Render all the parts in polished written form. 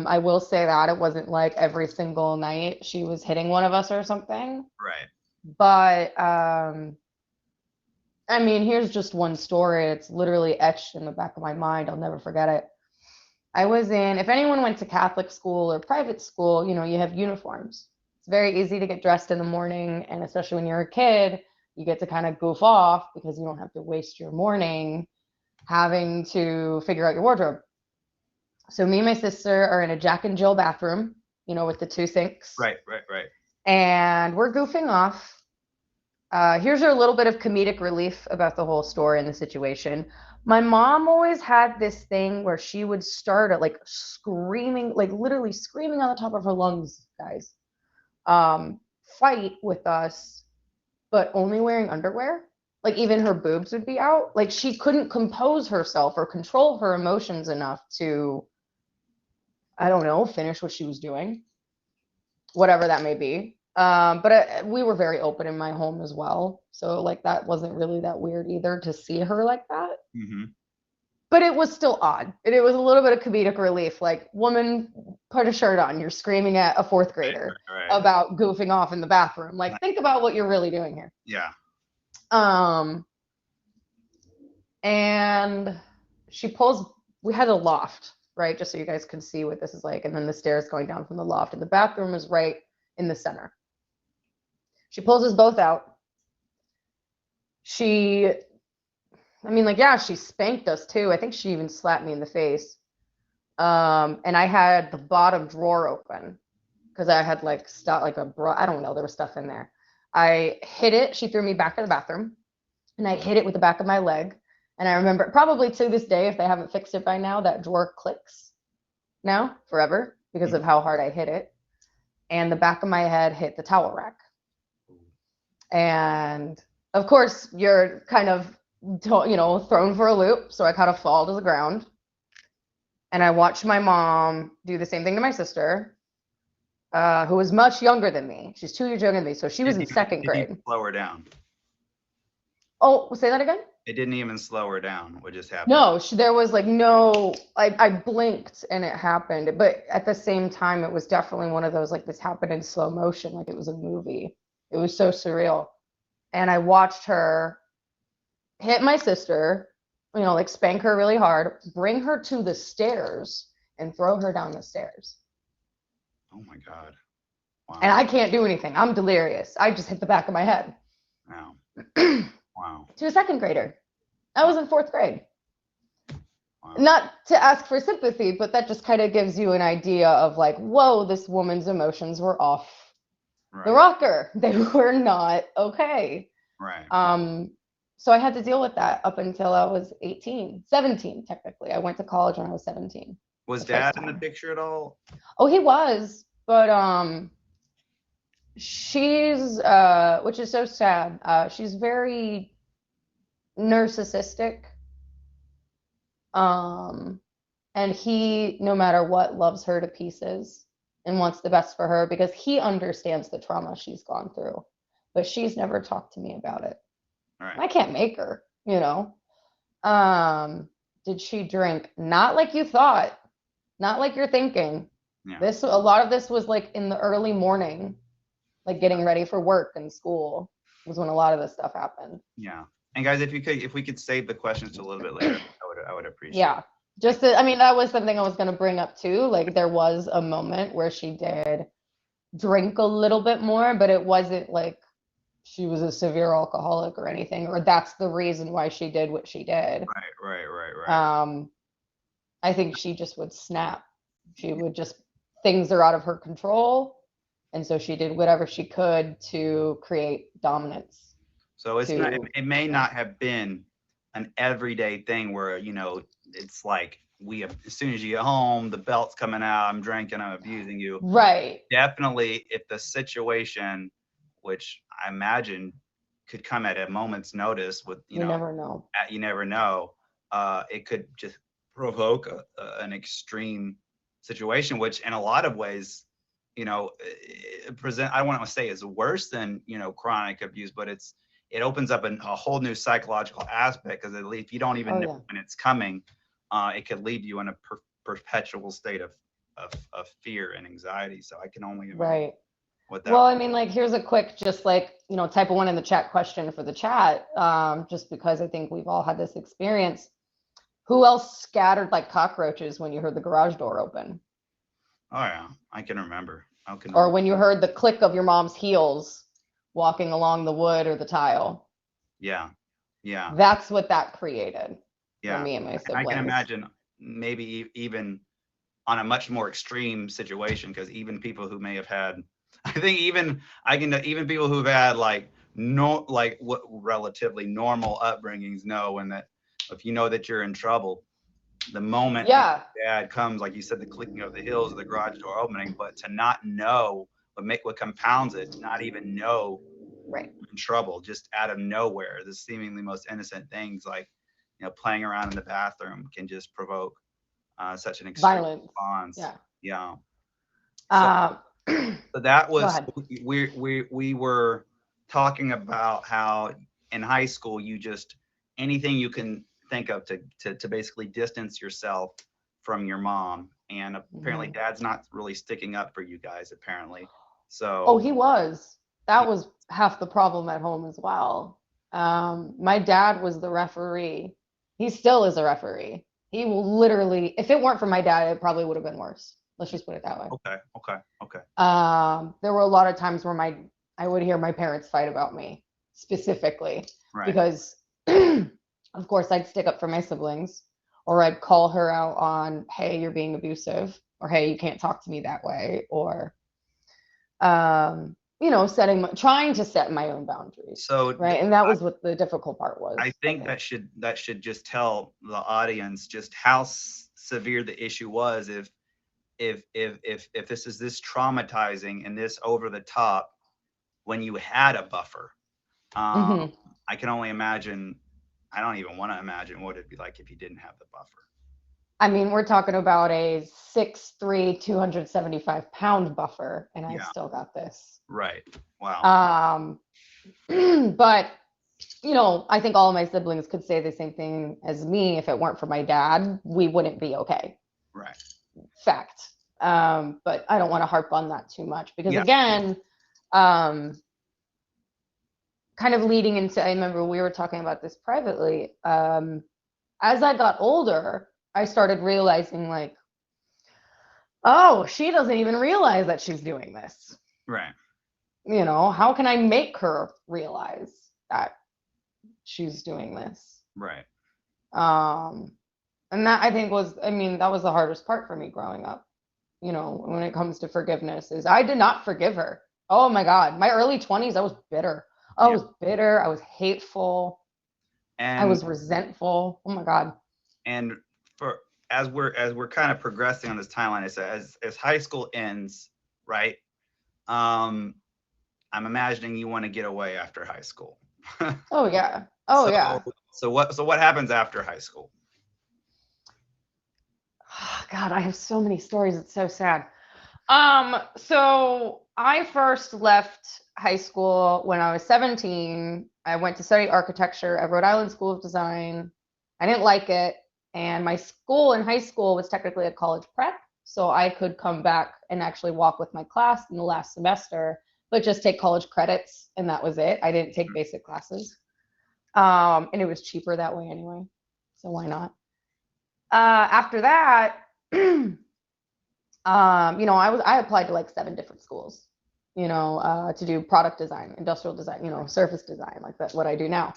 I will say that it wasn't like every single night she was hitting one of us or something. Right. But I mean, here's just one story. It's literally etched in the back of my mind. I'll never forget it. I was in, if anyone went to Catholic school or private school, you know, you have uniforms. It's very easy to get dressed in the morning, and especially when you're a kid, you get to kind of goof off because you don't have to waste your morning having to figure out your wardrobe. So me and my sister are in a Jack and Jill bathroom, you know, with the two sinks. Right. And we're goofing off. Here's a little bit of comedic relief about the whole story and the situation. My mom always had this thing where she would start at like screaming, like literally screaming on the top of her lungs, guys, fight with us, but only wearing underwear. Like even her boobs would be out. Like she couldn't compose herself or control her emotions enough to, I don't know, finish what she was doing, whatever that may be. But we were very open in my home as well. So like that wasn't really that weird either to see her like that. Mm-hmm. But it was still odd. It was a little bit of comedic relief. Like, woman, put a shirt on. You're screaming at a fourth grader about goofing off in the bathroom. Like, think about what you're really doing here. Yeah. And she pulls, we had a loft, right? Just so you guys can see what this is like. And then the stairs going down from the loft. And the bathroom is right in the center. She pulls us both out. She spanked us too. I think she even slapped me in the face. And I had the bottom drawer open because I had like stuff, like a bra. I don't know. There was stuff in there. I hit it. She threw me back in the bathroom, and I hit it with the back of my leg. And I remember, probably to this day, if they haven't fixed it by now, that drawer clicks now forever because of how hard I hit it. And the back of my head hit the towel rack. And of course, you're kind of, you know, thrown for a loop. So I kind of fall to the ground. And I watched my mom do the same thing to my sister, who was much younger than me. She's 2 years younger than me. So she was in second grade. Did you slow her down? Oh, say that again? It didn't even slow her down. What just happened? No, there was like no, I blinked and it happened. But at the same time, it was definitely one of those, like, this happened in slow motion, like it was a movie. It was so surreal. And I watched her hit my sister, you know, like spank her really hard, bring her to the stairs and throw her down the stairs. Oh my God. Wow. And I can't do anything. I'm delirious. I just hit the back of my head. Wow. Wow. To a second grader. I was in fourth grade. Wow. Not to ask for sympathy, but that just kind of gives you an idea of like, whoa, this woman's emotions were off the rocker. They were not okay. Right. So I had to deal with that up until I was 17 technically. I went to college when I was 17. Was Dad in the picture at all? Oh, he was, but she's which is so sad. She's very narcissistic. And he, no matter what, loves her to pieces and wants the best for her because he understands the trauma she's gone through. But she's never talked to me about it. Right. I can't make her, you know. Did she drink? Not like you thought. Not like you're thinking. Yeah. A lot of this was like in the early morning, like getting ready for work and school was when a lot of this stuff happened. Yeah. And guys, if we could save the questions to a little bit later, I would appreciate it. Yeah. That was something I was going to bring up too. Like there was a moment where she did drink a little bit more, but it wasn't like she was a severe alcoholic or anything, or that's the reason why she did what she did. Right. I think she just would snap. She would just, things are out of her control. And so she did whatever she could to create dominance. So it may not have been an everyday thing where, you know, it's like as soon as you get home, the belt's coming out, I'm drinking, I'm abusing you. Right. Definitely, if the situation, which I imagine could come at a moment's notice with, you never know. You never know. It could just provoke an extreme situation, which in a lot of ways, you know, I don't want to say is worse than, you know, chronic abuse, but it opens up a whole new psychological aspect because if you don't even know when it's coming, it could leave you in a perpetual state of of fear and anxiety. So I can only imagine Right. what that. Well, I mean, like, here's a quick, just like, type of one in the chat question for the chat, just because I think we've all had this experience. Who else scattered like cockroaches when you heard the garage door open? Oh yeah, I can remember. Or when you heard the click of your mom's heels walking along the wood or the tile. Yeah. Yeah. That's what that created for Yeah. me and my And I can siblings. imagine maybe even on a much more extreme situation, because even people who may have had, I think even people who've had like what relatively normal upbringings know when that if you know that you're in trouble, the moment dad comes, like you said, the clicking of the heels of the garage door opening, but to not know what compounds it, not even know right in trouble just out of nowhere. The seemingly most innocent things like playing around in the bathroom can just provoke such an extreme violence. response. Yeah. So, so that was we were talking about how in high school you just anything you can think of to basically distance yourself from your mom, and apparently dad's not really sticking up for you guys apparently. So he was. That was half the problem at home as well. My dad was the referee. He still is a referee. He will literally, if it weren't for my dad, it probably would have been worse. Let's just put it that way. Okay. There were a lot of times where I would hear my parents fight about me specifically, because of course I'd stick up for my siblings, or I'd call her out on, hey, you're being abusive, or hey, you can't talk to me that way, or trying to set my own boundaries. So right, and that was what the difficult part was. I think that should just tell the audience just how severe the issue was. If this is this traumatizing and this over the top when you had a buffer, I can only imagine. I don't even want to imagine what it'd be like if you didn't have the buffer. I mean, we're talking about a 6'3", 275-pound buffer, and I still got this. Right. Wow. But I think all of my siblings could say the same thing as me. If it weren't for my dad, we wouldn't be okay. Right. Fact. But I don't want to harp on that too much, because again, kind of leading into, I remember we were talking about this privately. As I got older, I started realizing, like, oh, she doesn't even realize that she's doing this. Right. How can I make her realize that she's doing this? Right. And that, I think, that was the hardest part for me growing up. When it comes to forgiveness, is I did not forgive her. Oh my God. My early 20s, I was bitter. I was bitter. I was hateful. And I was resentful. Oh my God. And as we're kind of progressing on this timeline, as high school ends, right? I'm imagining you want to get away after high school. Oh yeah. So what happens after high school? Oh, God, I have so many stories. It's so sad. So I first left high school when I was 17. I went to study architecture at Rhode Island School of Design. I didn't like it. And my school in high school was technically a college prep. So I could come back and actually walk with my class in the last semester, but just take college credits. And that was it. I didn't take basic classes. And it was cheaper that way anyway. So why not? After that, I applied to like 7 different schools, to do product design, industrial design, surface design, like that, what I do now.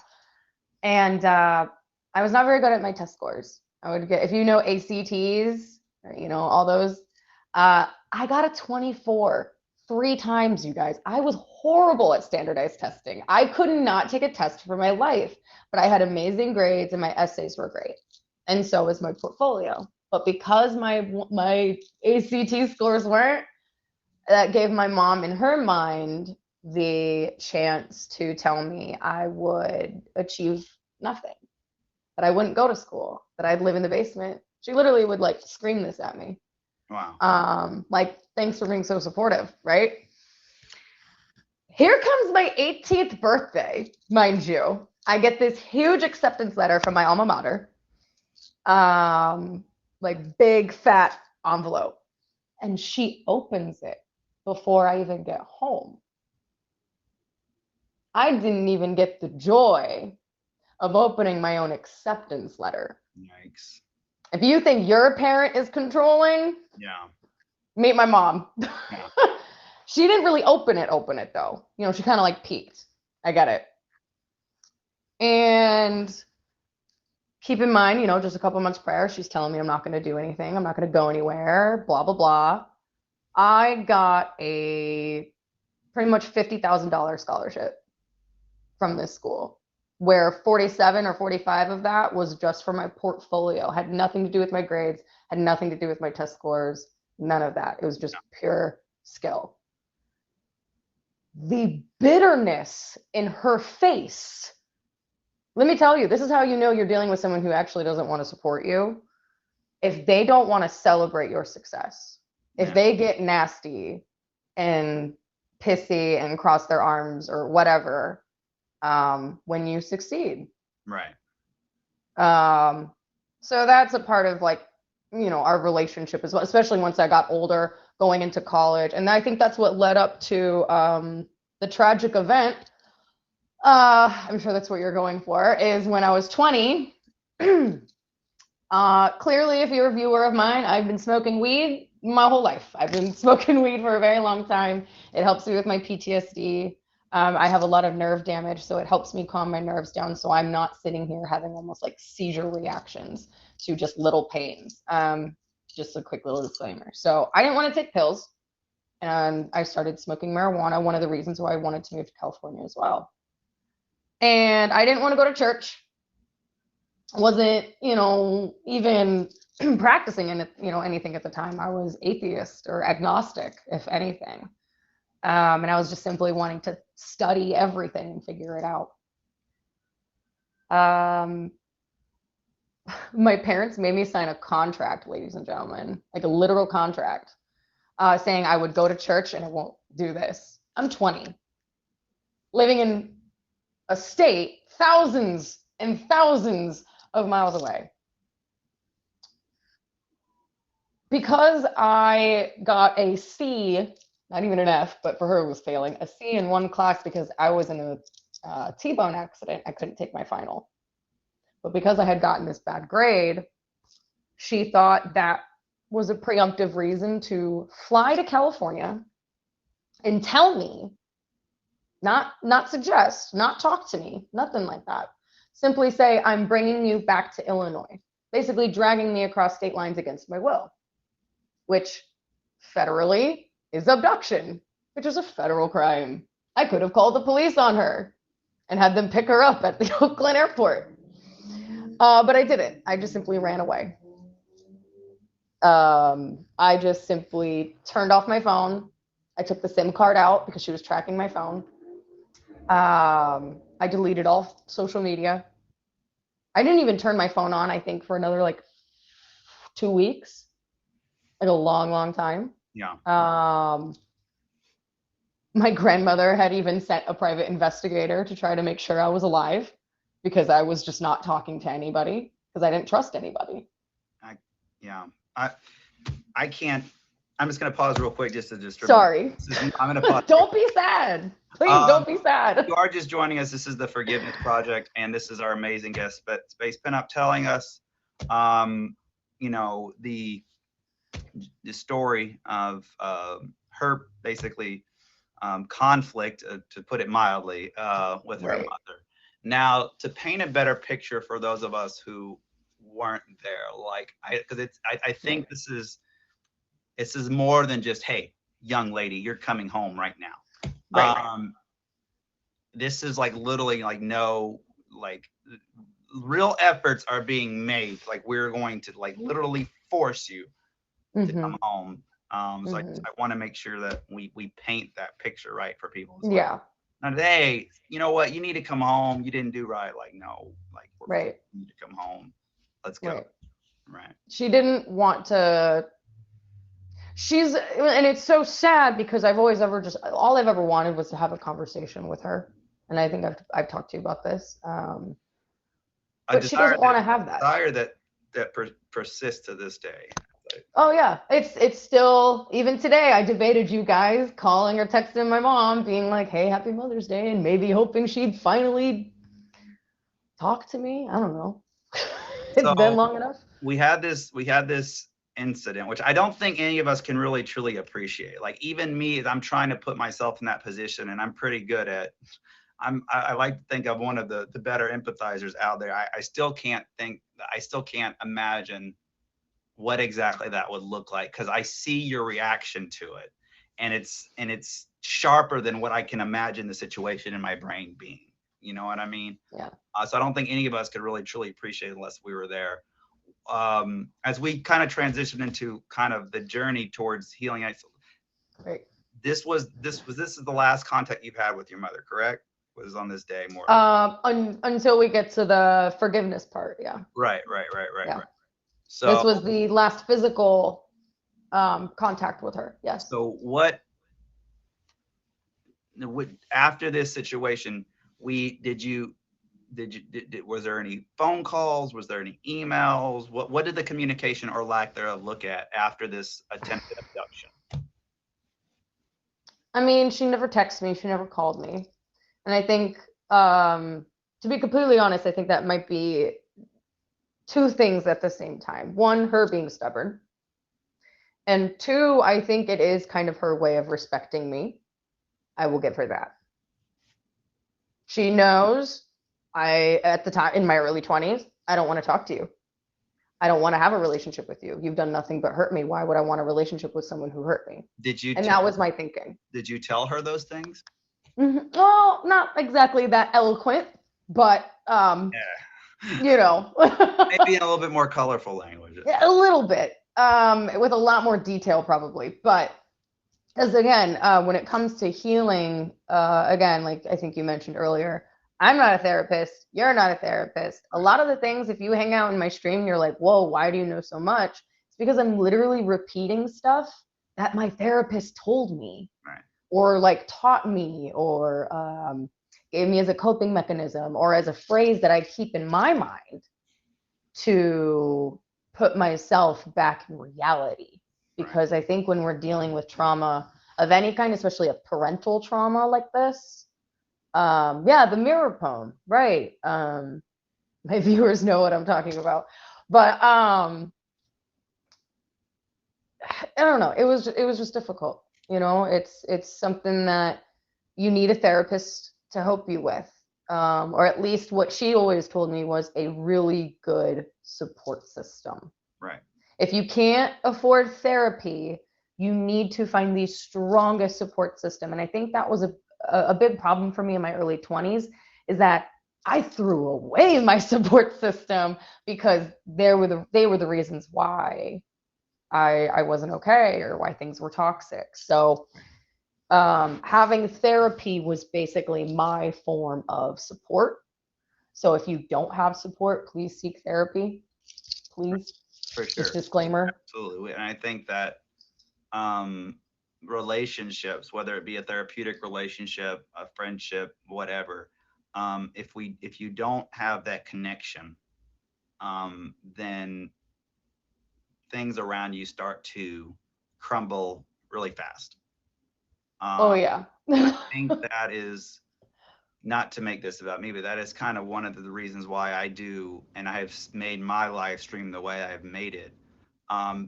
And I was not very good at my test scores. I would get, if ACTs, or, all those, I got a 24 3 times, you guys. I was horrible at standardized testing. I could not take a test for my life, but I had amazing grades and my essays were great. And so was my portfolio. But because my ACT scores weren't, that gave my mom, in her mind, the chance to tell me I would achieve nothing, that I wouldn't go to school, that I'd live in the basement. She literally would like scream this at me. Wow. Like, thanks for being so supportive, right? Here comes my 18th birthday, mind you. I get this huge acceptance letter from my alma mater. Like big fat envelope. and she opens it before I even get home. I didn't even get the joy of opening my own acceptance letter. Yikes. If you think your parent is controlling, yeah, meet my mom. yeah, She didn't really open it though. You know, she kind of like peeked. I get it. And keep in mind, you know, just a couple months prior, she's telling me I'm not going to do anything. I'm not going to go anywhere, blah, blah, blah. I got a pretty much $50,000 scholarship from this school, where 47 or 45 of that was just for my portfolio. Had nothing to do with my grades, had nothing to do with my test scores, none of that. It was just pure skill. The bitterness in her face. Let me tell you, this is how you know you're dealing with someone who actually doesn't want to support you. If they don't want to celebrate your success, if they get nasty and pissy and cross their arms or whatever, when you succeed. Right. So that's a part of, like, you know, our relationship as well, especially once I got older, going into college. And I think that's what led up to the tragic event. I'm sure that's what you're going for, is when I was 20. Clearly, if you're a viewer of mine, I've been smoking weed my whole life. I've been smoking weed for a very long time. It helps me with my PTSD. I have a lot of nerve damage, so it helps me calm my nerves down, so I'm not sitting here having almost like seizure reactions to just little pains. Just a quick little disclaimer. So I didn't want to take pills, and I started smoking marijuana, one of the reasons why I wanted to move to California as well. And I didn't want to go to church. Wasn't, you know, even practicing in, you know, anything at the time. I was atheist or agnostic, if anything. And I was just simply wanting to study everything and figure it out. My parents made me sign a contract, ladies and gentlemen, like a literal contract, saying I would go to church and I won't do this. I'm 20, living in a state thousands and thousands of miles away. Because I got a C, not even an F, but for her it was failing, a C in one class because I was in a T-bone accident. I couldn't take my final. But because I had gotten this bad grade, she thought that was a preemptive reason to fly to California and tell me, not suggest, not talk to me, nothing like that. Simply say, I'm bringing you back to Illinois, basically dragging me across state lines against my will, which federally is abduction, which is a federal crime. I could have called the police on her and had them pick her up at the Oakland airport. But I didn't. I just simply ran away. I just simply turned off my phone. I took the SIM card out because she was tracking my phone. I deleted all social media. I didn't even turn my phone on, I think, for another like 2 weeks. Like a long, long time. Yeah. My grandmother had even sent a private investigator to try to make sure I was alive because I was just not talking to anybody because I didn't trust anybody. I can't. I'm just going to pause real quick just to Sorry. I'm going to pause. Don't be sad. Please don't be sad. If you are just joining us, this is the Forgiveness Project, and this is our amazing guest, Space Pinup, telling us, you know, the story of her basically conflict, to put it mildly, with her mother. Now, to paint a better picture for those of us who weren't there, like I think this is more than just, hey, young lady, you're coming home right now. This is like literally like real efforts are being made. Like, we're going to like literally force you to come home. So I want to make sure that we paint that picture right for people. Yeah. Now, hey, you know what? You need to come home. You didn't do right. Like, no, like, you need to come home. Let's go. Right. She didn't want to. And it's so sad because all I've ever wanted was to have a conversation with her. And I think I've talked to you about this. But she doesn't want to have that. Desire that persists to this day. Oh yeah, it's still, even today I debated you guys calling or texting my mom being like, "Hey, happy Mother's Day," and maybe hoping she'd finally talk to me. I don't know. It's been So long enough. we had this incident, which I don't think any of us can really truly appreciate. Like even me, I'm trying to put myself in that position, and I'm pretty good at. I like to think I'm one of the better empathizers out there. I still can't think. I still can't imagine what exactly that would look like, because I see your reaction to it, and it's sharper than what I can imagine the situation in my brain being. You know what I mean? Yeah. So I don't think any of us could really truly appreciate it unless we were there. As we kind of transition into kind of the journey towards healing, Right. this is the last contact you've had with your mother, correct? Was on this day more. Until we get to the forgiveness part, yeah. Right. Yeah. This So was the last physical contact with her. Yes. so after this situation, was there any phone calls? Was there any emails? What did the communication or lack thereof look at after this attempted abduction? I mean, she never texted me, she never called me. And I think, to be completely honest, I think that might be two things at the same time. One, her being stubborn. And two, I think it is kind of her way of respecting me. I will give her that. She knows at the time, in my early 20s, I don't want to talk to you. I don't want to have a relationship with you. You've done nothing but hurt me. Why would I want a relationship with someone who hurt me? And that was my thinking. Did you tell her those things? Mm-hmm. Well, not exactly that eloquent, but you know, maybe in a little bit more colorful language. A little bit, with a lot more detail probably. But because again, when it comes to healing, again, like I think you mentioned earlier, I'm not a therapist. You're not a therapist. A lot of the things, if you hang out in my stream, you're like, whoa, why do you know so much? It's because I'm literally repeating stuff that my therapist told me, right, or like taught me, or gave me as a coping mechanism, or as a phrase that I keep in my mind to put myself back in reality. Because I think when we're dealing with trauma of any kind, especially of parental trauma like this, yeah, the mirror poem, right? My viewers know what I'm talking about, but I don't know. It was just difficult. You know, it's something that you need a therapist to help you with, or at least what she always told me was a really good support system. right. If you can't afford therapy, you need to find the strongest support system. And I think that was a big problem for me in my early 20s, is that I threw away my support system because they were the reasons why I wasn't okay, or why things were toxic. So having therapy was basically my form of support. So if you don't have support, please seek therapy. Please. For sure. Just disclaimer. Absolutely. And I think that relationships, whether it be a therapeutic relationship, a friendship, whatever, if you don't have that connection, then things around you start to crumble really fast. Oh yeah. I think that is, not to make this about me, but that is kind of one of the reasons why I do, and I have made my live stream the way I've made it,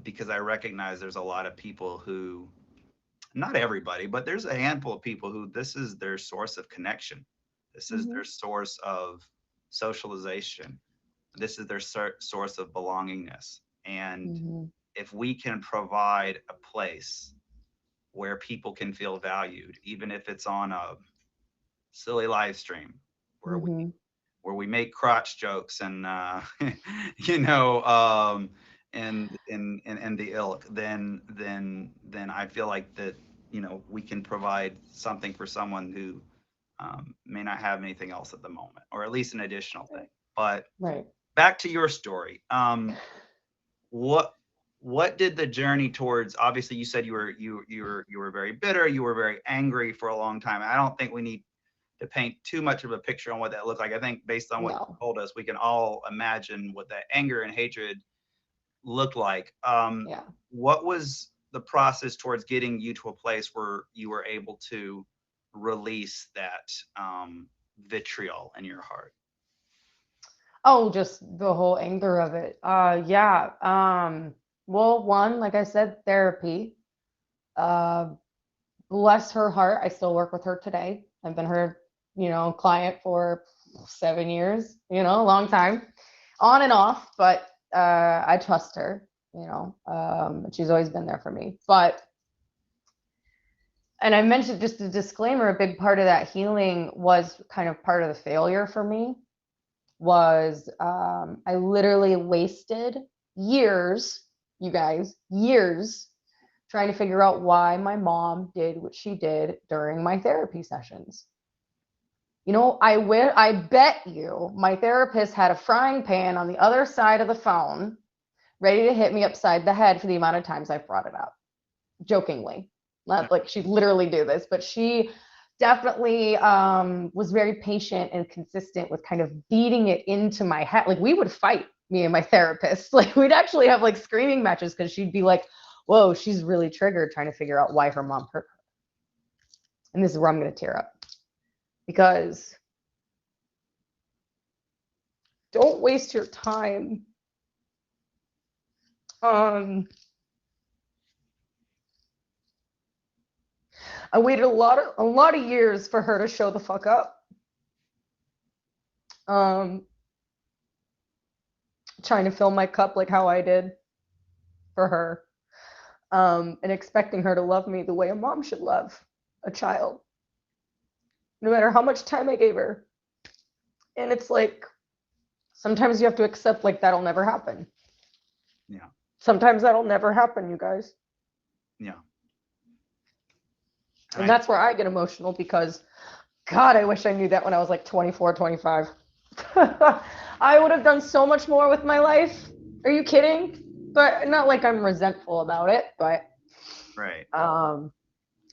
because I recognize there's a lot of people who, not everybody, but there's a handful of people who this is their source of connection. This is their source of socialization. This is their source of belongingness. And if we can provide a place where people can feel valued, even if it's on a silly live stream where we make crotch jokes and you know, and the ilk, then I feel like that, you know, we can provide something for someone who may not have anything else at the moment, or at least an additional thing. But right. Back to your story. What did the journey towards, obviously you said you were very bitter, you were very angry for a long time. I don't think we need to paint too much of a picture on what that looked like. I think based on what you told us, we can all imagine what that anger and hatred look like. Yeah. What was the process towards getting you to a place where you were able to release that vitriol in your heart? Oh, just the whole anger of it. Yeah. Well, one, like I said, therapy. Uh, Bless her heart, I still work with her today. I've been her, client for 7 years, a long time, on and off, but I trust her, and she's always been there for me. And I mentioned just a disclaimer, a big part of that healing was kind of part of the failure for me was I literally wasted years, you guys, years trying to figure out why my mom did what she did during my therapy sessions. I bet you my therapist had a frying pan on the other side of the phone ready to hit me upside the head for the amount of times I've brought it up. Jokingly. Not like she'd literally do this, but she definitely was very patient and consistent with kind of beating it into my head. Like we would fight, me and my therapist. Like we'd actually have like screaming matches because she'd be like, whoa, she's really triggered trying to figure out why her mom hurt her. And this is where I'm going to tear up. Because don't waste your time I waited a lot of years for her to show the fuck up. Trying to fill my cup like how I did for her. And expecting her to love me the way a mom should love a child. No matter how much time I gave her. And it's like, sometimes you have to accept like that'll never happen. Yeah. Sometimes that'll never happen, you guys. Yeah. And that's where I get emotional because, God, I wish I knew that when I was like 24, 25. I would have done so much more with my life. Are you kidding? But not like I'm resentful about it, but right.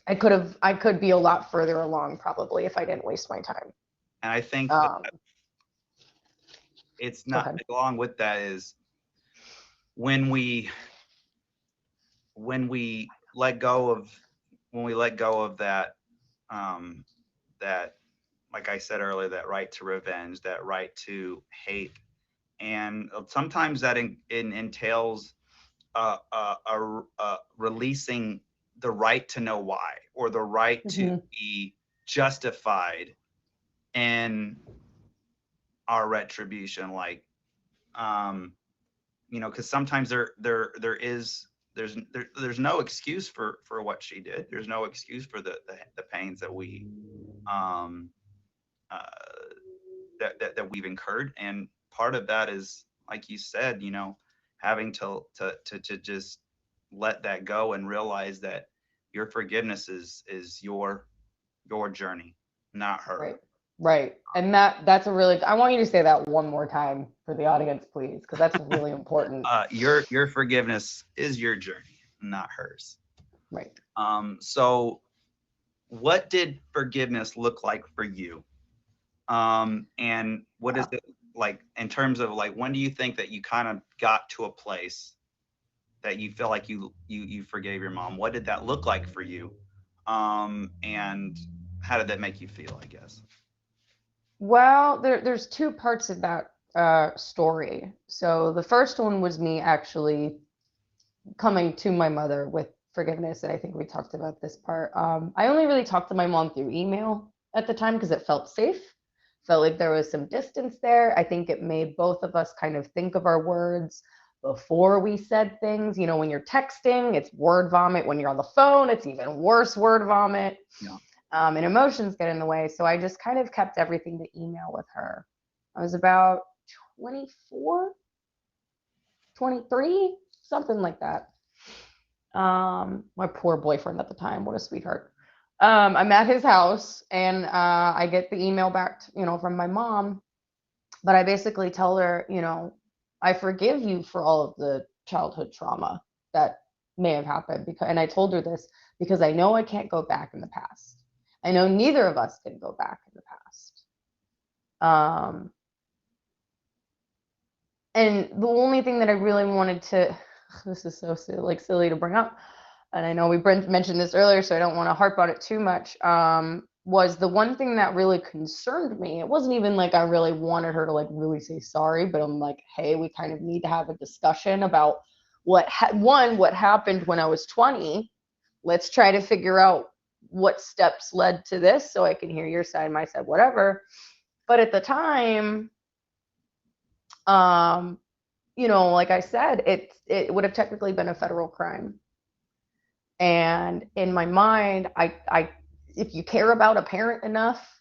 I could be a lot further along probably if I didn't waste my time. And I think that it's not along with that is when we let go of that that, like I said earlier, that right to revenge, that right to hate, and sometimes that entails releasing the right to know why, or the right to be justified in our retribution. Like, because sometimes there's no excuse for what she did. There's no excuse for the pains that we that we've incurred, and part of that is, like you said, having to just let that go and realize that your forgiveness is your journey, not her. Right. And that's a really, I want you to say that one more time for the audience, please, because that's really important. Your forgiveness is your journey, not hers. Right. So what did forgiveness look like for you? And what is it like in terms of like, when do you think that you kind of got to a place that you feel like you forgave your mom? What did that look like for you? And how did that make you feel, I guess? Well, there's two parts of that story. So the first one was me actually coming to my mother with forgiveness, and I think we talked about this part. I only really talked to my mom through email at the time because it felt safe. Felt like there was some distance there. I think it made both of us kind of think of our words before we said things. When you're texting, it's word vomit. When you're on the phone, it's even worse word vomit. Yeah. And emotions get in the way. So I just kind of kept everything to email with her. I was about 24, 23, something like that. My poor boyfriend at the time, what a sweetheart. I'm at his house and I get the email back, from my mom, but I basically tell her, I forgive you for all of the childhood trauma that may have happened, and I told her this because I know I can't go back in the past. I know neither of us can go back in the past. And the only thing that I really wanted to, this is so silly, like silly to bring up, and I know we mentioned this earlier, so I don't want to harp on it too much, was the one thing that really concerned me. It wasn't even like I really wanted her to like really say sorry, but I'm like, hey, we kind of need to have a discussion about what happened when I was 20. Let's try to figure out what steps led to this so I can hear your side, my side, whatever. But at the time, like I said, it would have technically been a federal crime. And in my mind, I if you care about a parent enough,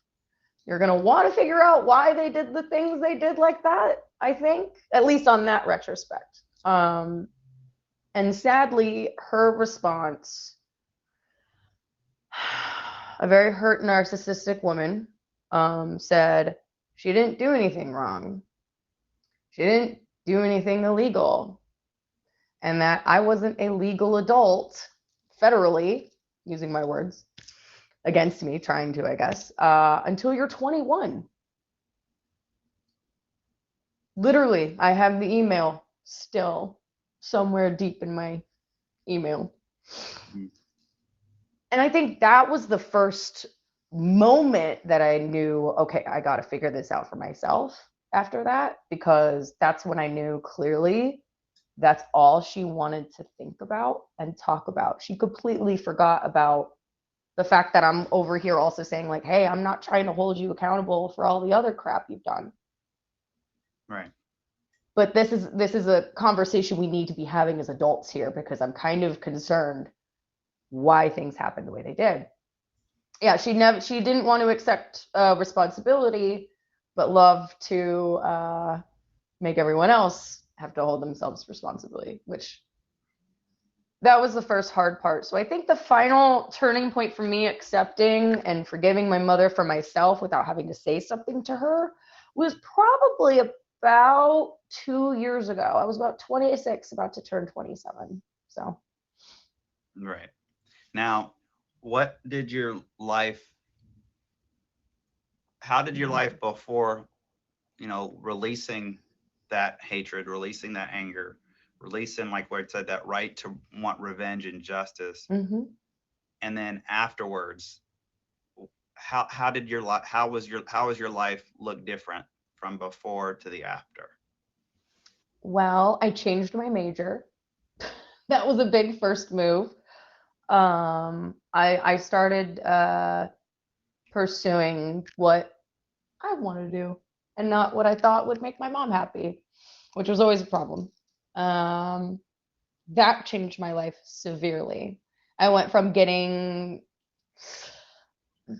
you're going to want to figure out why they did the things they did like that, I think, at least on that retrospect. And sadly, her response, a very hurt narcissistic woman, said she didn't do anything wrong. She didn't do anything illegal. And that I wasn't a legal adult federally, using my words against me, trying to, I guess, until you're 21. Literally, I have the email still somewhere deep in my email. And I think that was the first moment that I knew, okay, I got to figure this out for myself after that, because that's when I knew clearly that's all she wanted to think about and talk about. She completely forgot about the fact that I'm over here also saying like, hey, I'm not trying to hold you accountable for all the other crap you've done. Right. But this is a conversation we need to be having as adults here, because I'm kind of concerned why things happened the way they did. Yeah, she didn't want to accept responsibility, but loved to make everyone else have to hold themselves responsibility, which that was the first hard part. So I think the final turning point for me accepting and forgiving my mother for myself without having to say something to her was probably about 2 years ago. I was about 26, about to turn 27. So. Right. Now, how did your life before, releasing that hatred, releasing that anger, releasing, like where it said, that right to want revenge and justice, and then afterwards, how was your life look different from before to the after? Well, I changed my major. That was a big first move. I started pursuing what I want to do and not what I thought would make my mom happy, which was always a problem. That changed my life severely. I went from getting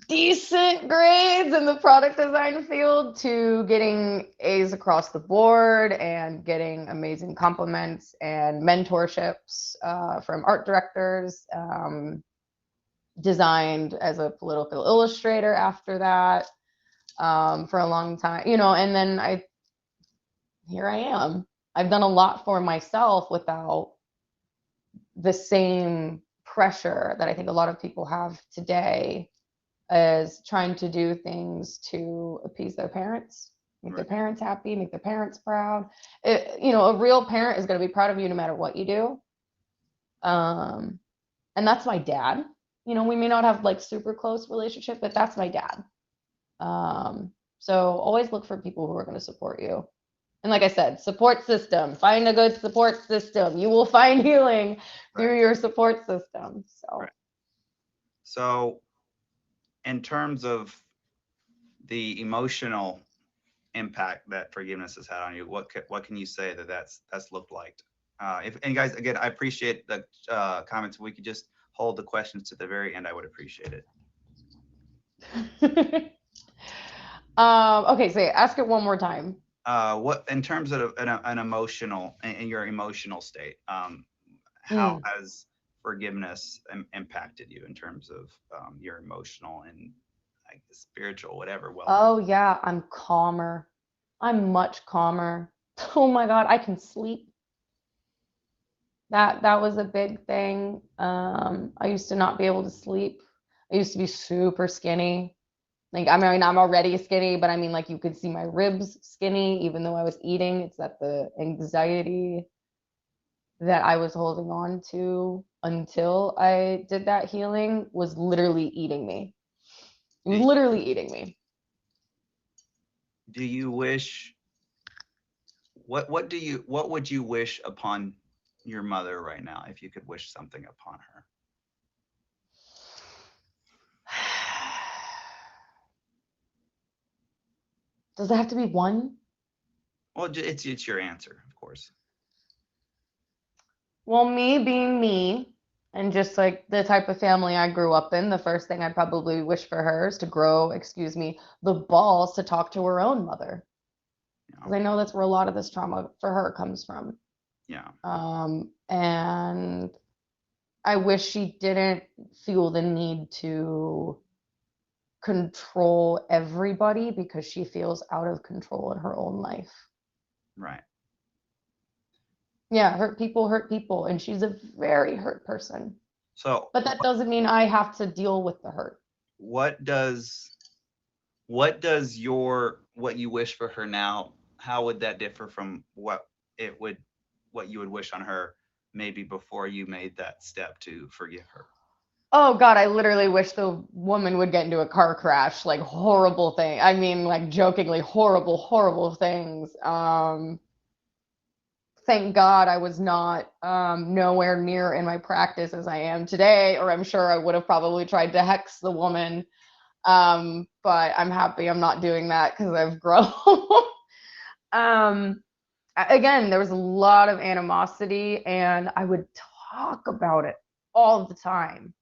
decent grades in the product design field to getting A's across the board and getting amazing compliments and mentorships from art directors. Designed as a political illustrator after that for a long time, and then here I am. I've done a lot for myself without the same pressure that I think a lot of people have today, as trying to do things to appease their parents, make their parents happy, make their parents proud. A real parent is going to be proud of you no matter what you do. And that's my dad. We may not have like super close relationship, but that's my dad. So always look for people who are going to support you. And like I said, support system, find a good support system. You will find healing through your support system. So in terms of the emotional impact that forgiveness has had on you, what can you say that's looked like? And guys, again, I appreciate the comments. We could just hold the questions to the very end. I would appreciate it. Okay, so ask it one more time. What, in terms of an emotional, in your emotional state, how has forgiveness impacted you in terms of your emotional and spiritual, whatever? Oh yeah, I'm calmer. I'm much calmer. Oh my God, I can sleep. That was a big thing. I used to not be able to sleep. I used to be super skinny. Like, I mean, I'm already skinny, but I mean, like, you could see my ribs skinny, even though I was eating. It's that the anxiety that I was holding on to until I did that healing was literally eating me. It was Do, literally eating me. do you wish what would you wish upon your mother right now if you could wish something upon her? Does it have to be one? Well, it's your answer, of course. Well, me being me and just like the type of family I grew up in, the first thing I'd probably wish for her is to grow, excuse me, the balls to talk to her own mother. Yeah. Because I know that's where a lot of this trauma for her comes from. Yeah. And I wish she didn't feel the need to control everybody because she feels out of control in her own life. Right. Yeah, hurt people, and she's a very hurt person. So But that doesn't mean I have to deal with the hurt. what does what you wish for her now, how would that differ from what you would wish on her maybe before you made that step to forgive her? Oh God, I literally wish the woman would get into a car crash, like horrible thing. I mean, like jokingly horrible, horrible things. Thank God I was not nowhere near in my practice as I am today, or I'm sure I would have probably tried to hex the woman. But I'm happy I'm not doing that because I've grown. um, again, there was a lot of animosity, and I would talk about it all the time.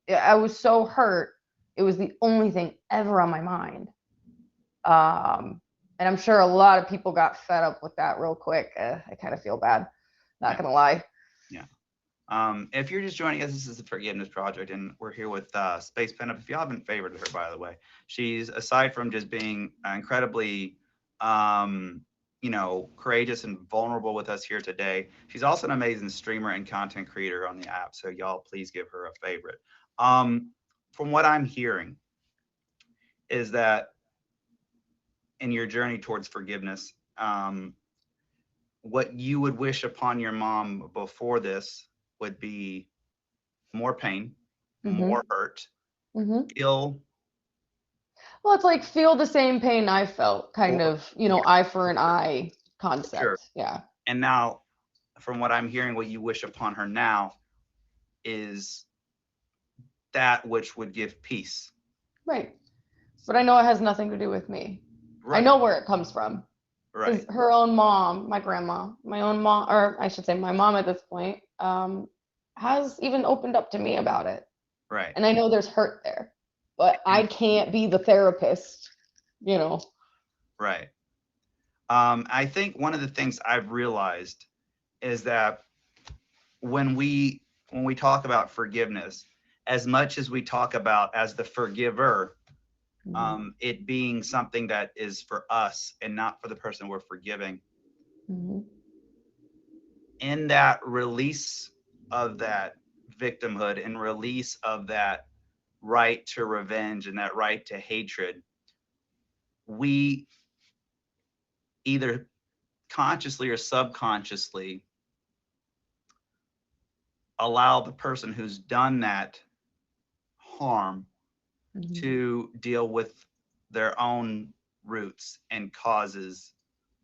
I was so hurt. It was the only thing ever on my mind. And I'm sure a lot of people got fed up with that real quick. I kind of feel bad, not Yeah. gonna lie. Yeah. If you're just joining us, this is the Forgiveness Project, and we're here with Space Pinup. If you haven't favorited her, by the way, she's, aside from just being incredibly, courageous and vulnerable with us here today, she's also an amazing streamer and content creator on the app. So y'all, please give her a favorite. From what I'm hearing, is that in your journey towards forgiveness, what you would wish upon your mom before this would be more pain, Mm-hmm. more hurt, Mm-hmm. ill, Well, it's like feel the same pain I felt, kind or of, yeah, eye for an eye for sure. concept. Yeah. And now, from what I'm hearing, what you wish upon her now is that which would give peace. Right. But I know it has nothing to do with me. I Right, know where it comes from. Because right, her own mom, my grandma, my own mom, or I should say my mom at this point, has even opened up to me about it. right. And I know there's hurt there, but I And can't be the therapist, you know. right. I think one of the things I've realized is that when we talk about forgiveness, as much as we talk about as the forgiver, Mm-hmm. it being something that is for us and not for the person we're forgiving. Mm-hmm. In that release of that victimhood and release of that right to revenge and that right to hatred, we either consciously or subconsciously allow the person who's done that harm Mm-hmm. to deal with their own roots and causes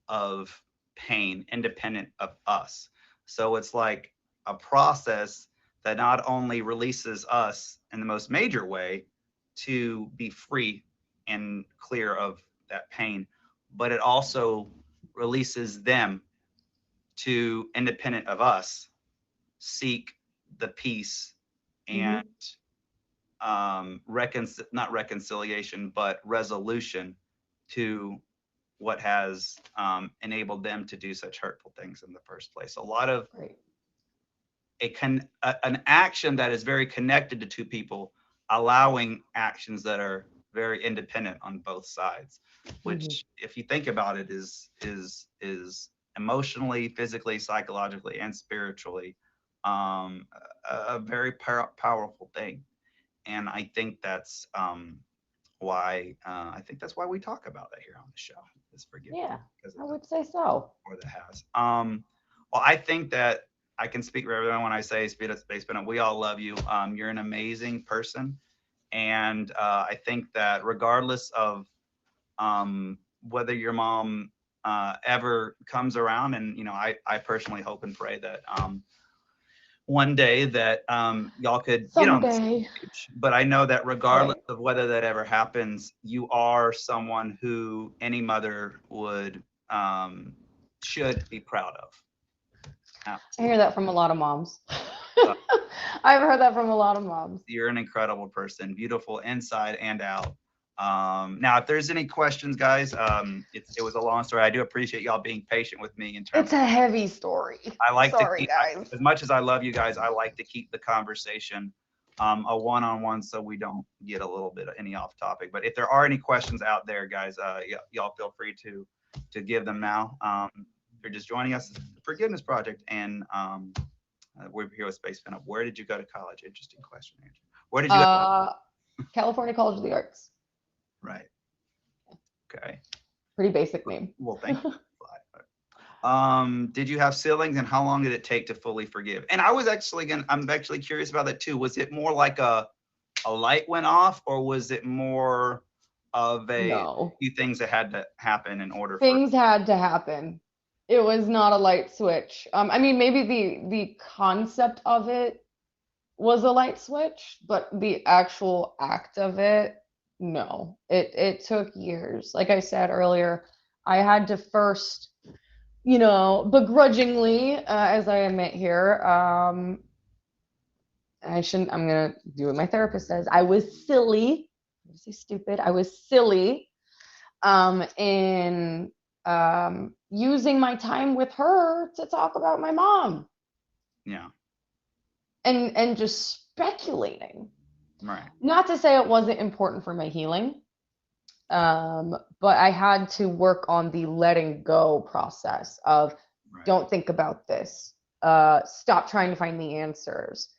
of pain independent of us. So it's like a process that not only releases us in the most major way to be free and clear of that pain, but it also releases them to, independent of us, seek the peace Mm-hmm. and not reconciliation, but resolution to what has enabled them to do such hurtful things in the first place. A lot of Right. an action that is very connected to two people, allowing actions that are very independent on both sides, Mm-hmm. which, if you think about it, is emotionally, physically, psychologically, and spiritually a very powerful thing. And I think that's why I think that's why we talk about that here on the show is forgiveness. Yeah, Because I would say so. or that has. Well, I think that I can speak for everyone when I say Space Spinner. We all love you. You're an amazing person, and I think that regardless of whether your mom ever comes around, and I personally hope and pray that one day that y'all could get on the same Someday. page. But I know that regardless Right. of whether that ever happens, you are someone who any mother would should be proud of. I Absolutely. hear that from a lot of moms. Uh, I've heard that from a lot of moms. you're an incredible person, beautiful inside and out. Now, if there's any questions, guys, it was a long story. I do appreciate y'all being patient with me in terms. It's a heavy story. I like to Sorry, keep, guys. as much as I love you guys, I like to keep the conversation a one-on-one so we don't get a little bit of any off topic. But if there are any questions out there, guys, y'all feel free to give them now. If you're just joining us, the Forgiveness Project, and we're here with Space Fun. Where did you go to college? Interesting question, Andrew. Where did you go? California College of the Arts. Right. Okay. Pretty basic name. Well, thank you. Did you have siblings, and how long did it take to fully forgive? And I'm actually curious about that too. Was it more like a light went off, or was it more of a few things that had to happen in order for things had to happen? It was not a light switch. I mean, maybe the concept of it was a light switch, but the actual act of it, no. It took years. Like I said earlier, I had to first, begrudgingly, as I admit here, I'm gonna do what my therapist says. I was silly. I say stupid. I was silly in using my time with her to talk about my mom. Yeah. And just speculating. Right. Not to say it wasn't important for my healing, but I had to work on the letting go process of don't think about this. Stop trying to find the answers.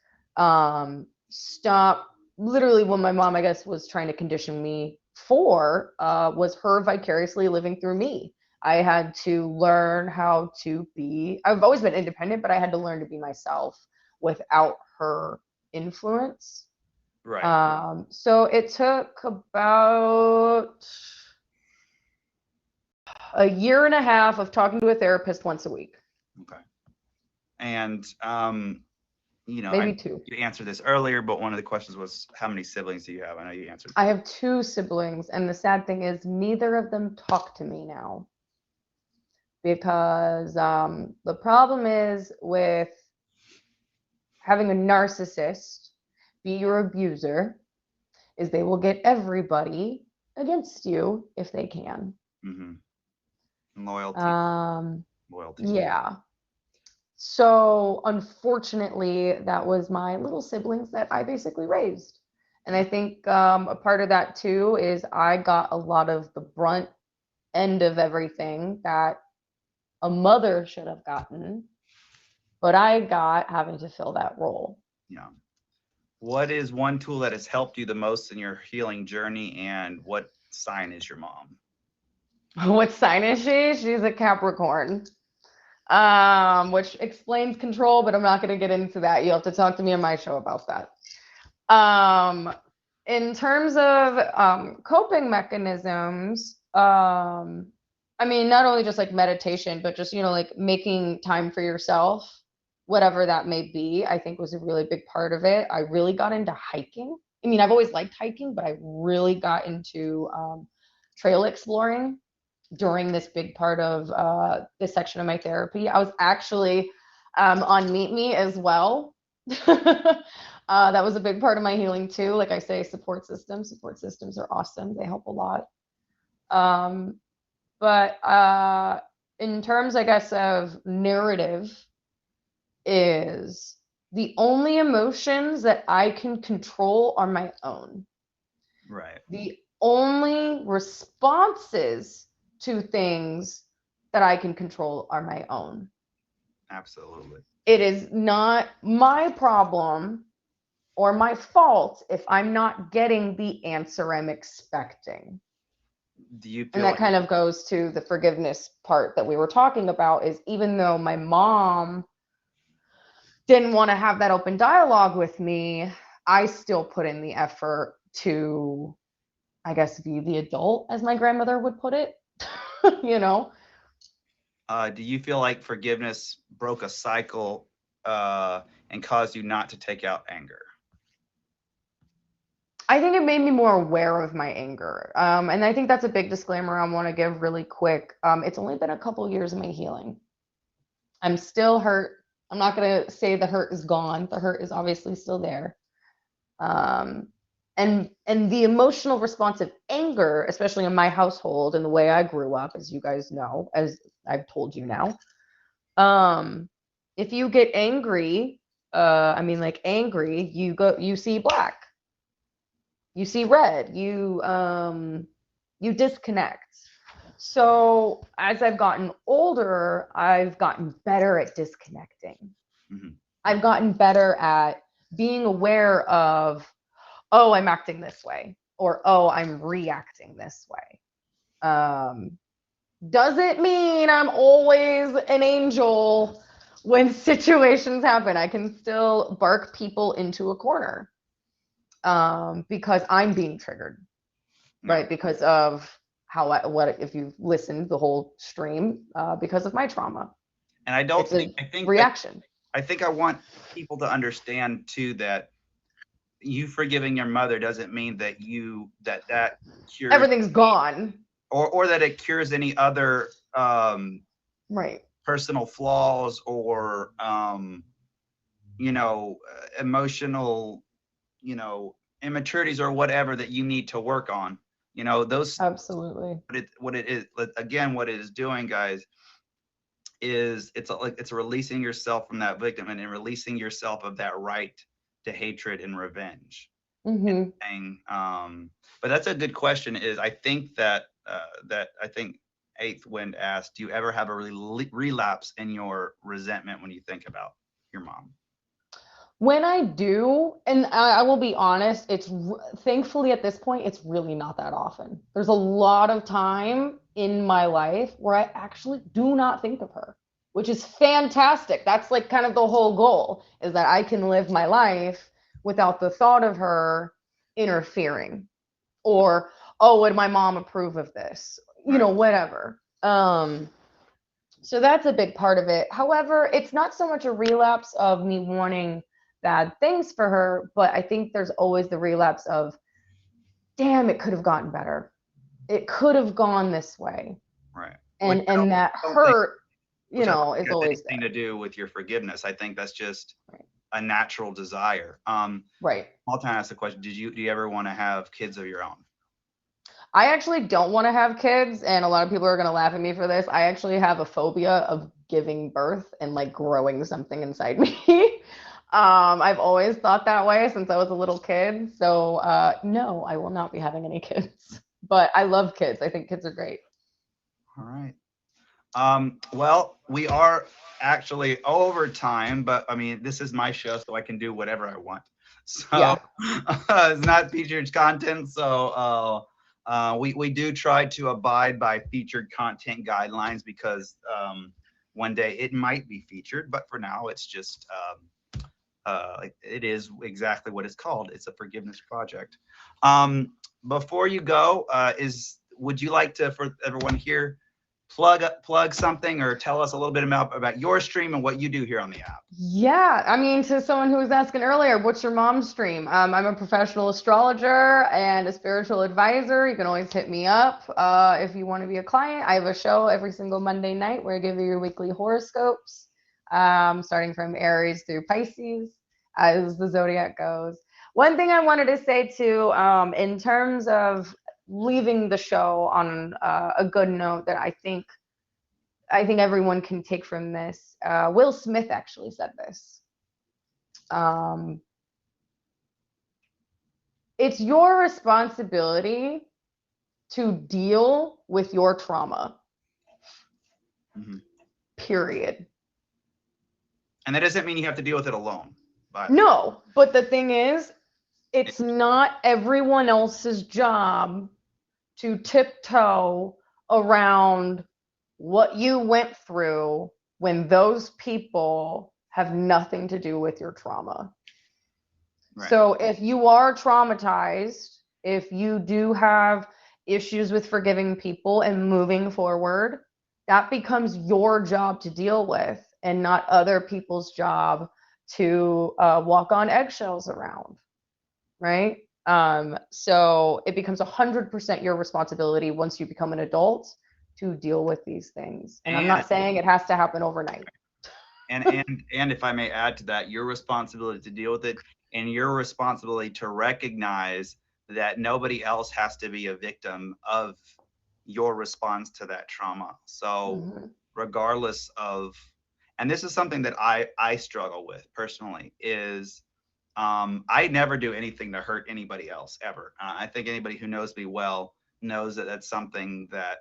Stop. Literally, what my mom, I guess, was trying to condition me for was her vicariously living through me. I had to learn how to be. I've always been independent, but I had to learn to be myself without her influence. Right. So it took about a year and a half of talking to a therapist once a week. Okay. And maybe two. You answered this earlier, but one of the questions was, how many siblings do you have? I know you answered. I have 2 siblings, and the sad thing is neither of them talk to me now. Because the problem is with having a narcissist be your abuser is they will get everybody against you if they can. Mm-hmm. Loyalty. Yeah. So unfortunately, that was my little siblings that I basically raised. And I think a part of that too is I got a lot of the brunt end of everything that a mother should have gotten, but I got having to fill that role. Yeah. What is one tool that has helped you the most in your healing journey, and what sign is your mom? What sign is she? She's a Capricorn, which explains control, but I'm not going to get into that. You'll have to talk to me on my show about that. In terms of coping mechanisms, I mean, not only just like meditation, but just, like making time for yourself, whatever that may be, I think was a really big part of it. I really got into hiking. I mean, I've always liked hiking, but I really got into trail exploring during this big part of this section of my therapy. I was actually on Meet Me as well. That was a big part of my healing too. Like I say, support systems are awesome. They help a lot. But in terms, I guess, of narrative, is the only emotions that I can control are my own. Right. The only responses to things that I can control are my own. Absolutely. It is not my problem or my fault if I'm not getting the answer I'm expecting. Do you feel and that kind of goes to the forgiveness part that we were talking about, is even though my mom didn't want to have that open dialogue with me, I still put in the effort to, I guess, be the adult, as my grandmother would put it. You know? Do you feel like forgiveness broke a cycle and caused you not to take out anger? I think it made me more aware of my anger. And I think that's a big disclaimer I want to give really quick. It's only been a couple years of my healing. I'm still hurt. I'm not going to say the hurt is gone. The hurt is obviously still there. Um, and the emotional response of anger, especially in my household and the way I grew up, as you guys know, as I've told you now, if you get angry, angry, you see black, you see red, you disconnect. So as I've gotten older, I've gotten better at disconnecting. Mm-hmm. I've gotten better at being aware of, oh, I'm acting this way, or oh, I'm reacting this way. Doesn't mean I'm always an angel when situations happen. I can still bark people into a corner because I'm being triggered, right? Because of if you've listened the whole stream, because of my trauma. And I think reaction. I think I want people to understand too that you forgiving your mother doesn't mean that that cures everything's gone, or that it cures any other right, personal flaws or emotional immaturities or whatever that you need to work on. Those absolutely. What it is again, what it is doing, guys, is it's releasing yourself from that victim and releasing yourself of that right to hatred and revenge. Mm-hmm. But that's a good question. Is I think that I think Eighth Wind asked, do you ever have a relapse in your resentment when you think about your mom? When I do, and I will be honest, it's thankfully at this point, it's really not that often. There's a lot of time in my life where I actually do not think of her, which is fantastic. That's like kind of the whole goal, is that I can live my life without the thought of her interfering, or, oh, would my mom approve of this? Whatever. So that's a big part of it. However, it's not so much a relapse of me wanting bad things for her, but I think there's always the relapse of, damn, it could have gotten better. It could have gone this way. Right. And that hurt, is always anything to do with your forgiveness. I think that's just a natural desire. Right. I'll time ask the question. Do you ever want to have kids of your own? I actually don't want to have kids, and a lot of people are going to laugh at me for this. I actually have a phobia of giving birth and like growing something inside me. I've always thought that way since I was a little kid. So no, I will not be having any kids. But I love kids. I think kids are great. All right. Well, we are actually over time, but I mean, this is my show, so I can do whatever I want. So yeah. It's not featured content. So we do try to abide by featured content guidelines because one day it might be featured, but for now it's just it is exactly what it's called. It's a forgiveness project. Before you go, would you like to, for everyone here, plug something or tell us a little bit about your stream and what you do here on the app? Yeah, I mean, to someone who was asking earlier, what's your mom's stream? I'm a professional astrologer and a spiritual advisor. You can always hit me up if you want to be a client. I have a show every single Monday night where I give you your weekly horoscopes, starting from Aries through Pisces, as the zodiac goes. One thing I wanted to say too, in terms of leaving the show on a good note that I think everyone can take from this. Will Smith actually said this. It's your responsibility to deal with your trauma. Mm-hmm. Period. And that doesn't mean you have to deal with it alone. But no, but the thing is, it's not everyone else's job to tiptoe around what you went through when those people have nothing to do with your trauma. Right. So if you are traumatized, if you do have issues with forgiving people and moving forward, that becomes your job to deal with and not other people's job to walk on eggshells around, right? So it becomes 100% your responsibility once you become an adult to deal with these things. And I'm not saying it has to happen overnight. And if I may add to that, your responsibility to deal with it and your responsibility to recognize that nobody else has to be a victim of your response to that trauma. So regardless of, and this is something that I struggle with personally, is I never do anything to hurt anybody else ever. I think anybody who knows me well knows that that's something that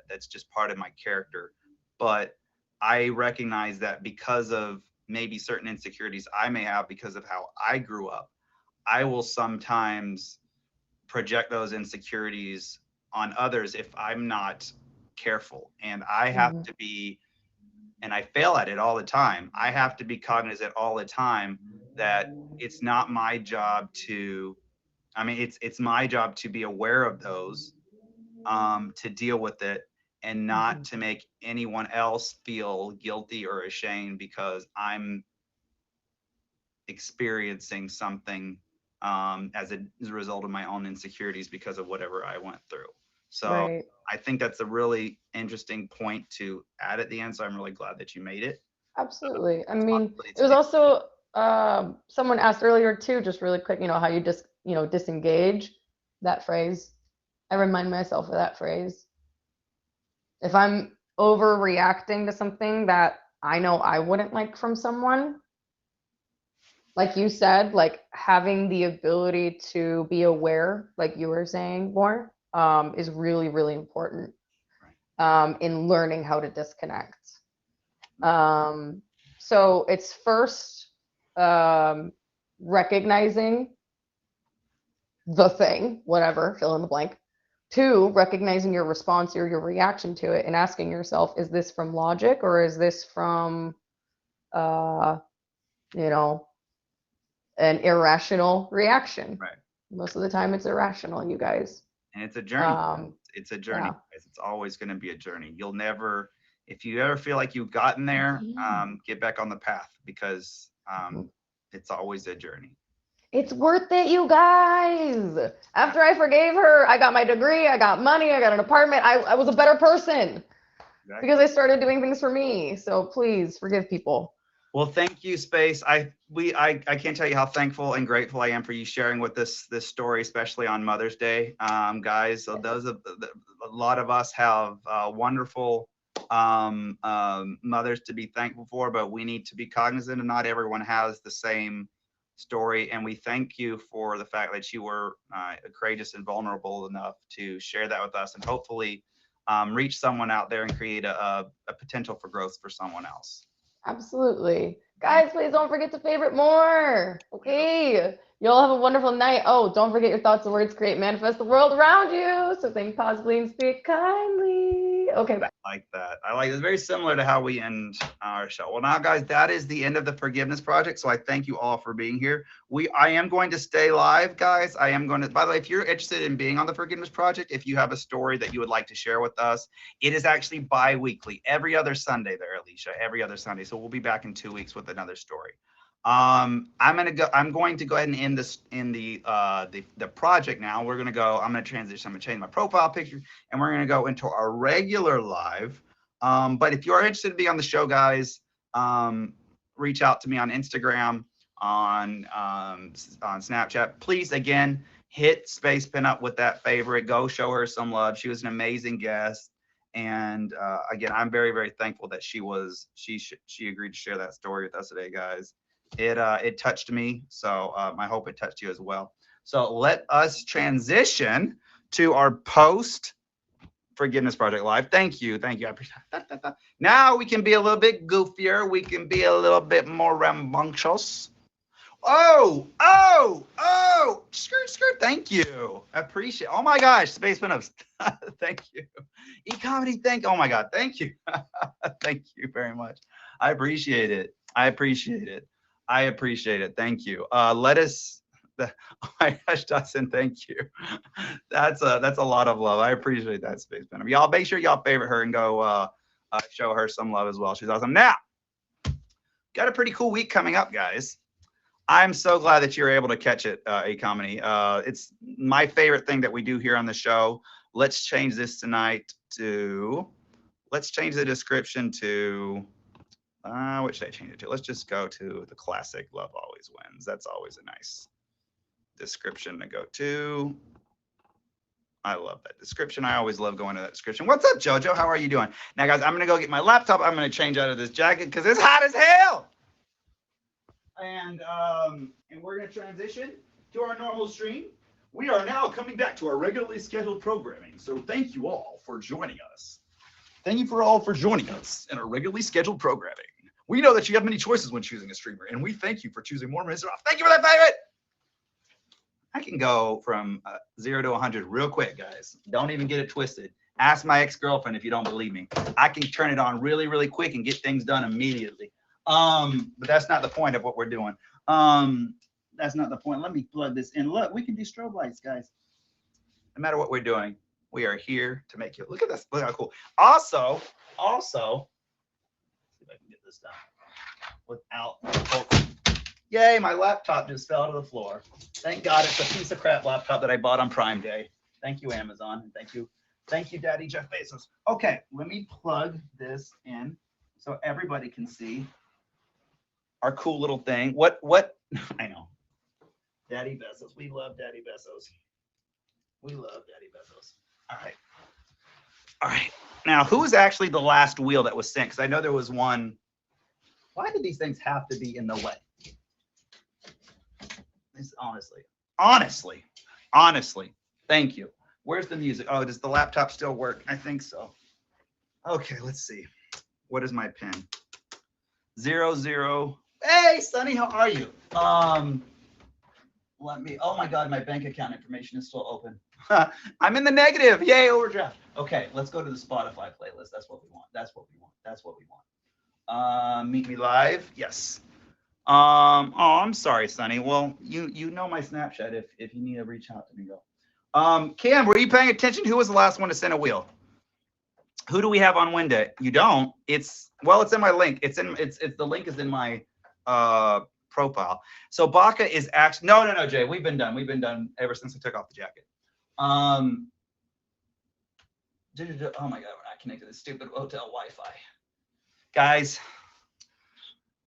that's just part of my character. But I recognize that because of maybe certain insecurities I may have because of how I grew up, I will sometimes project those insecurities on others if I'm not careful. And I have to be, and I fail at it all the time, I have to be cognizant all the time that it's not my job to, I mean, it's my job to be aware of those, to deal with it, and not to make anyone else feel guilty or ashamed because I'm experiencing something as a result of my own insecurities because of whatever I went through. So I think that's a really interesting point to add at the end. So I'm really glad that you made it. Absolutely. I mean, it was also someone asked earlier too, just really quick, how you just, disengage, that phrase. I remind myself of that phrase. If I'm overreacting to something that I know I wouldn't like from someone, like you said, like having the ability to be aware, like you were saying more, is really, really important in learning how to disconnect. So it's first recognizing the thing, whatever, fill in the blank. 2, recognizing your response or your reaction to it and asking yourself, is this from logic or is this from, an irrational reaction? Right. Most of the time it's irrational, you guys. And it's a journey. It's a journey, guys. It's always going to be a journey. You'll never, if you ever feel like you've gotten there, get back on the path because it's always a journey. It's worth it, you guys. After I forgave her, I got my degree, I got money, I got an apartment. I was a better person because I started doing things for me. So please forgive people. Well, thank you, Space. I can't tell you how thankful and grateful I am for you sharing with this story, especially on Mother's Day, guys. So those a lot of us have wonderful mothers to be thankful for, but we need to be cognizant of not everyone has the same story. And we thank you for the fact that you were courageous and vulnerable enough to share that with us, and hopefully reach someone out there and create a potential for growth for someone else. Absolutely. Guys, please don't forget to favorite more. Okay. Y'all have a wonderful night. Oh, don't forget your thoughts and words create, manifest the world around you. So think positively and speak kindly. Okay, bye. I like that. I like it. It's very similar to how we end our show. Well, now, guys, that is the end of the Forgiveness Project. So I thank you all for being here. I am going to stay live, guys. I am going to, by the way, if you're interested in being on the Forgiveness Project, if you have a story that you would like to share with us, it is actually bi-weekly, every other Sunday there, Alicia, every other Sunday. So we'll be back in 2 weeks with another story. I'm going to go ahead and end this in the project now. I'm going to transition. I'm going to change my profile picture and we're going to go into our regular live. But if you are interested to be on the show, guys, reach out to me on Instagram, on Snapchat. Please, again, hit Space Pin up with that favorite. Go show her some love. She was an amazing guest. And again, I'm very, very thankful that she agreed to share that story with us today, guys. It touched me, so I hope it touched you as well. So let us transition to our post Forgiveness Project Live. Thank you. I appreciate that. Now we can be a little bit goofier. We can be a little bit more rambunctious. Oh, skirt, skirt. Thank you. I appreciate. Oh my gosh, Space Pinups. Thank you. E-comedy. Oh my God. Thank you. Thank you very much. I appreciate it. I appreciate it. I appreciate it. Thank you. Let us. Oh my gosh, Dustin. Thank you. That's a lot of love. I appreciate that, Space Pinup. Y'all make sure y'all favorite her and go show her some love as well. She's awesome. Now, got a pretty cool week coming up, guys. I'm so glad that you're able to catch it, A-Comedy. It's my favorite thing that we do here on the show. Let's change this tonight to, let's change the description to, what should I change it to? Let's just go to the classic Love Always Wins. That's always a nice description to go to. I love that description. I always love going to that description. What's up, JoJo? How are you doing? Now, guys, I'm going to go get my laptop. I'm going to change out of this jacket because it's hot as hell. And we're going to transition to our normal stream. We are now coming back to our regularly scheduled programming. So thank you all for joining us. Thank you for all for joining us in our regularly scheduled programming. We know that you have many choices when choosing a streamer, and we thank you for choosing more minutes off. Thank you for that, favorite. I can go from 0 to 100 real quick, guys. Don't even get it twisted. Ask my ex-girlfriend if you don't believe me. I can turn it on really, really quick and get things done immediately. But that's not the point of what we're doing. That's not the point. Let me plug this in. Look, we can do strobe lights, guys. No matter what we're doing, we are here to make you look at this. Look how cool. Also, let's see if I can get this done without. Yay, my laptop just fell to the floor. Thank God it's a piece of crap laptop that I bought on Prime Day. Thank you, Amazon. And thank you, Daddy Jeff Bezos. Okay, let me plug this in so everybody can see our cool little thing. What I know. Daddy Bezos. We love Daddy Bezos. We love Daddy Bezos. All right. All right. Now, who is actually the last wheel that was sent? Because I know there was one. Why did these things have to be in the way? Honestly, thank you. Where's the music? Oh, does the laptop still work? I think so. Okay, let's see. What is my pin? 00. Hey, Sonny, how are you? Let me. Oh my God, my bank account information is still open. I'm in the negative. Yay, overdraft. Okay, let's go to the Spotify playlist. That's what we want. That's what we want. That's what we want. Meet me live. Yes. Oh, I'm sorry, Sonny. Well, you know my Snapchat if you need to reach out to me, go. Cam, were you paying attention? Who was the last one to send a wheel? Who do we have on Wednesday? You don't. It's in my link. The link is in my profile. So Baca is actually no, Jay. We've been done ever since I took off the jacket. Oh my God, we're not connected to this stupid hotel Wi-Fi. Guys,